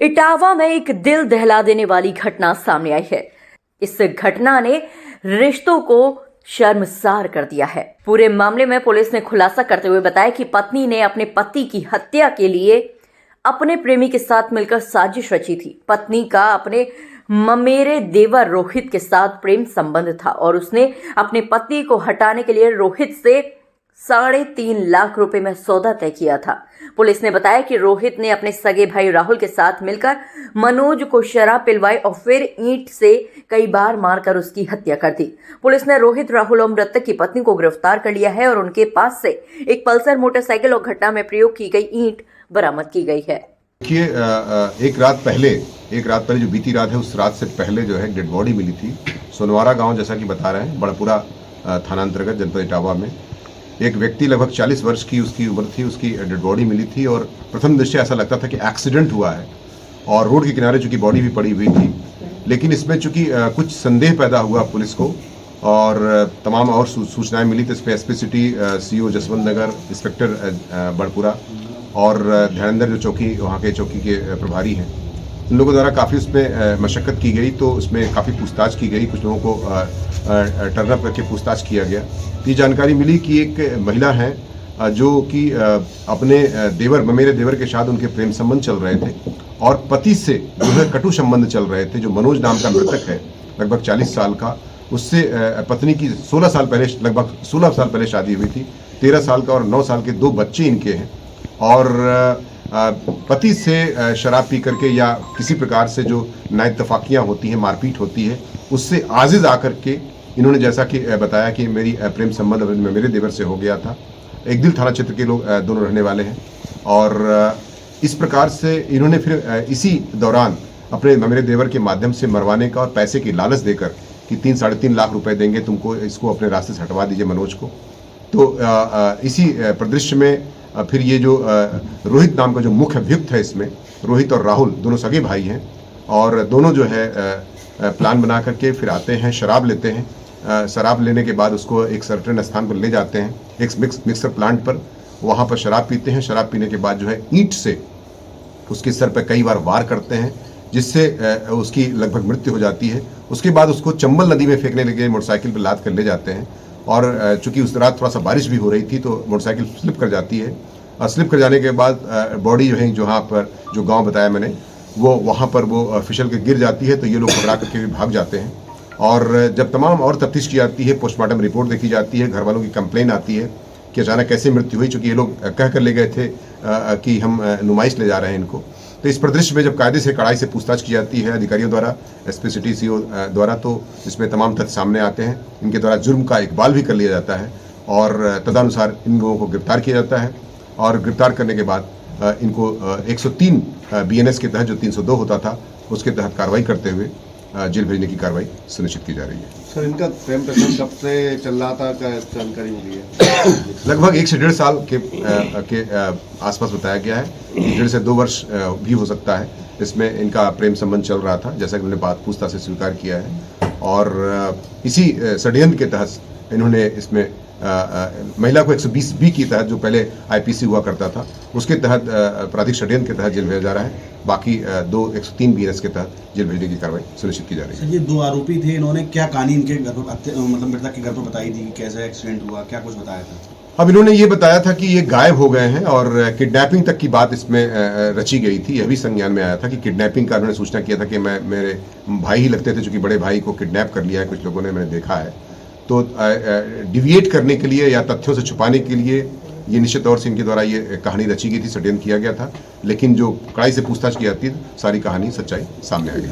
इटावा में एक दिल दहला देने वाली घटना सामने आई है। इस घटना ने रिश्तों को शर्मसार कर दिया है। पूरे मामले में पुलिस ने खुलासा करते हुए बताया कि पत्नी ने अपने पति की हत्या के लिए अपने प्रेमी के साथ मिलकर साजिश रची थी। पत्नी का अपने ममेरे देवर रोहित के साथ प्रेम संबंध था और उसने अपने पति को हटाने के लिए रोहित से 3.5 लाख रुपए में सौदा तय किया था। पुलिस ने बताया कि रोहित ने अपने सगे भाई राहुल के साथ मिलकर मनोज को शराब पिलवाई और फिर ईंट से कई बार मारकर उसकी हत्या कर दी। पुलिस ने रोहित, राहुल और मृतक की पत्नी को गिरफ्तार कर लिया है और उनके पास से एक पल्सर मोटरसाइकिल और घटना में प्रयोग की गई ईंट बरामद की गई है। देखिए, एक रात पहले जो बीती रात है, उस रात से पहले जो है डेड बॉडी मिली थी सोनवारा गांव, जैसा कि बता रहे हैं, बड़पुरा थाना अंतर्गत जनपद इटावा में। एक व्यक्ति लगभग 40 वर्ष की उसकी उम्र थी, उसकी डेड बॉडी मिली थी और प्रथम दृष्टया ऐसा लगता था कि एक्सीडेंट हुआ है और रोड के किनारे चूंकि बॉडी भी पड़ी हुई थी। लेकिन इसमें चूंकि कुछ संदेह पैदा हुआ पुलिस को और तमाम और सूचनाएं मिली, तो इस पर एसपी सिटी, सीओ जसवंत नगर, इंस्पेक्टर बड़पुरा और ध्यानेंद्र जो चौकी वहाँ के चौकी के प्रभारी हैं, उन लोगों द्वारा काफ़ी उसमें मशक्क़त की गई। तो उसमें काफ़ी पूछताछ की गई, कुछ लोगों को टर्नअप करके पूछताछ किया गया। ये जानकारी मिली कि एक महिला है जो कि अपने ममेरे देवर के साथ उनके प्रेम संबंध चल रहे थे और पति से जो है कटु संबंध चल रहे थे। जो मनोज नाम का मृतक है, लगभग 40 साल का, उससे पत्नी की लगभग 16 साल पहले शादी हुई थी। 13 साल का और 9 साल के 2 बच्चे इनके हैं और पति से शराब पी करके या किसी प्रकार से जो नाइतफाकियाँ होती हैं, मारपीट होती है, उससे आजिज आकर के इन्होंने, जैसा कि बताया कि मेरी प्रेम संबंध मेरे देवर से हो गया था। एक दिल थाना क्षेत्र के लोग दोनों रहने वाले हैं और इस प्रकार से इन्होंने फिर इसी दौरान अपने मेरे देवर के माध्यम से मरवाने का और पैसे की लालच देकर कि 3-3.5 लाख रुपए देंगे तुमको, इसको अपने रास्ते से हटवा दीजिए मनोज को। तो इसी परिदृश्य में फिर ये जो रोहित नाम का जो मुख्य अभियुक्त है, इसमें रोहित और राहुल दोनों सगे भाई हैं और दोनों जो है प्लान बना करके फिर आते हैं, शराब लेते हैं। शराब लेने के बाद उसको एक सर्टेन स्थान पर ले जाते हैं, एक मिक्सर प्लांट पर। वहाँ पर शराब पीते हैं। शराब पीने के बाद जो है ईंट से उसके सर पर कई बार वार करते हैं, जिससे उसकी लगभग मृत्यु हो जाती है। उसके बाद उसको चंबल नदी में फेंकने लगे, मोटरसाइकिल पर लाद कर ले जाते हैं और चूंकि उस रात थोड़ा सा बारिश भी हो रही थी तो मोटरसाइकिल स्लिप कर जाती है और स्लिप कर जाने के बाद बॉडी जो है, जहाँ पर जो गाँव बताया मैंने, वो वहाँ पर वो फिसल के गिर जाती है। तो ये लोग घबरा करके भी भाग जाते हैं और जब तमाम और तफ्तीश की जाती है, पोस्टमार्टम रिपोर्ट देखी जाती है, घर वालों की कंप्लेन आती है कि अचानक कैसे मृत्यु हुई, चूँकि ये लोग कह कर ले गए थे कि हम नुमाइश ले जा रहे हैं इनको। तो इस परिदृश्य में जब कायदे से कड़ाई से पूछताछ की जाती है अधिकारियों द्वारा, एसपी सिटी, सीओ द्वारा, तो इसमें तमाम तथ्य सामने आते हैं। इनके द्वारा जुर्म का इकबाल भी कर लिया जाता है और तदनुसार इन लोगों को गिरफ्तार किया जाता है और गिरफ्तार करने के बाद इनको 103 BNS के तहत, जो 302 होता था, उसके तहत कार्रवाई करते हुए जेल भेजने की कार्रवाई सुनिश्चित की जा रही है। सर, इनका प्रेम प्रसंग कब से चल रहा था, क्या जानकारी मिली है? लगभग 1 से 1.5 साल के आसपास बताया गया है। 1.5 से 2 वर्ष भी हो सकता है। इसमें इनका प्रेम संबंध चल रहा था, जैसा कि उन्होंने बात पूछताछ से स्वीकार किया है और इसी षड्यंत्र के तहत इन्होंने इसमें महिला को 120B के तहत, जो पहले IPC हुआ करता था, उसके तहत आपराधिक षड्यंत्र के तहत जेल भेजा जा रहा है। बाकी 103 BNS के तहत जेल भेजने की कार्रवाई सुनिश्चित की जा रही है। ये 2 आरोपी थे, इन्होंने क्या कहानी इनके घर पर, मतलब मृतक के घर पर बताई थी, कैसे एक्सीडेंट हुआ, क्या कुछ बताया था? अब इन्होंने ये बताया था कि ये गायब हो गए हैं और किडनैपिंग तक की बात इसमें रची गई थी। यह भी संज्ञान में आया था कि किडनैपिंग का उन्होंने सूचना किया था कि मेरे भाई ही लगते थे, चूंकि बड़े भाई को किडनैप कर लिया है कुछ लोगों ने, मैंने देखा है। तो डिविएट करने के लिए या तथ्यों से छुपाने के लिए ये निश्चित तौर से इनके द्वारा ये कहानी रची गई थी, षड्यंत्र किया गया था। लेकिन जो कड़ाई से पूछताछ की जाती है, सारी कहानी, सच्चाई सामने आ गई।